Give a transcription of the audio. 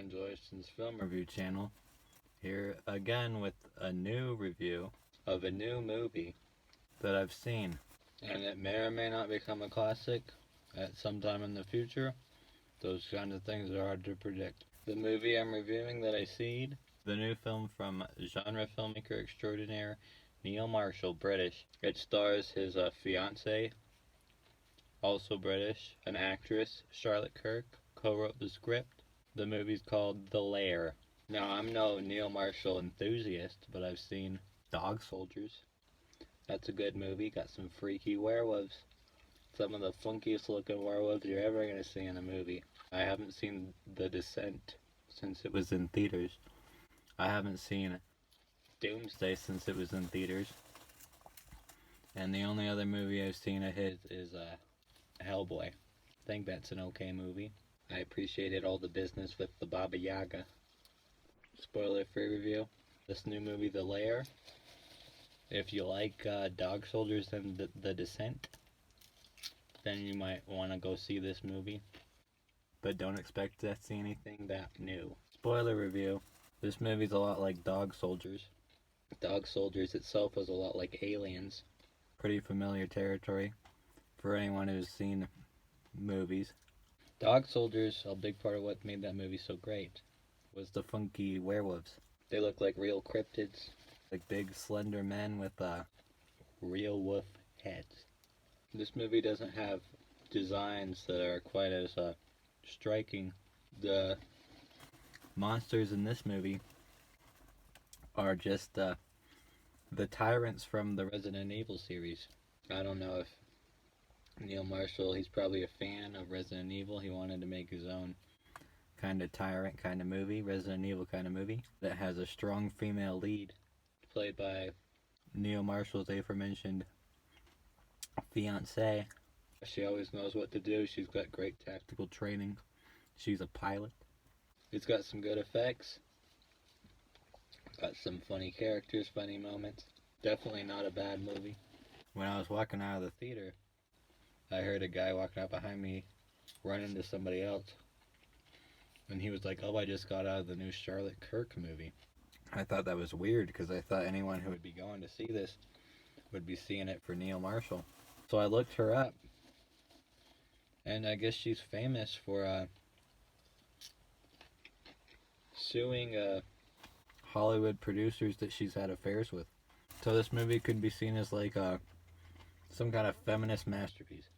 Congratulations Film Review channel. Here again with a new review of a new movie that I've seen. And it may or may not become a classic at some time in the future. Those kind of things are hard to predict. The movie I'm reviewing that I seen, the new film from genre filmmaker extraordinaire Neil Marshall, British. It stars his fiancée, also British, an actress, Charlotte Kirk, co-wrote the script. The movie's called The Lair. Now, I'm no Neil Marshall enthusiast, but I've seen Dog Soldiers. That's a good movie. Got some freaky werewolves. Some of the funkiest looking werewolves you're ever going to see in a movie. I haven't seen The Descent since it was in theaters. I haven't seen Doomsday since it was in theaters. And the only other movie I've seen of his is Hellboy. I think that's an okay movie. I appreciated all the business with the Baba Yaga. Spoiler-free review. This new movie, The Lair. If you like Dog Soldiers and the Descent, then you might want to go see this movie. But don't expect to see anything that new. Spoiler review. This movie's a lot like Dog Soldiers. Dog Soldiers itself was a lot like Aliens. Pretty familiar territory for anyone who's seen movies. Dog Soldiers, a big part of what made that movie so great, was the funky werewolves. They look like real cryptids. Like big slender men with real wolf heads. This movie doesn't have designs that are quite as striking. The monsters in this movie are just the tyrants from the Resident Evil series. I don't know if Neil Marshall, he's probably a fan of Resident Evil. He wanted to make his own kind of tyrant kind of movie, Resident Evil kind of movie, that has a strong female lead, played by Neil Marshall's aforementioned fiancée. She always knows what to do. She's got great tactical training. She's a pilot. It's got some good effects. Got some funny characters, funny moments. Definitely not a bad movie. When I was walking out of the theater, I heard a guy walking up behind me run into somebody else. And he was like, "Oh, I just got out of the new Charlotte Kirk movie." I thought that was weird because I thought anyone who would be going to see this would be seeing it for Neil Marshall. So I looked her up. And I guess she's famous for suing Hollywood producers that she's had affairs with. So this movie could be seen as like some kind of feminist masterpiece.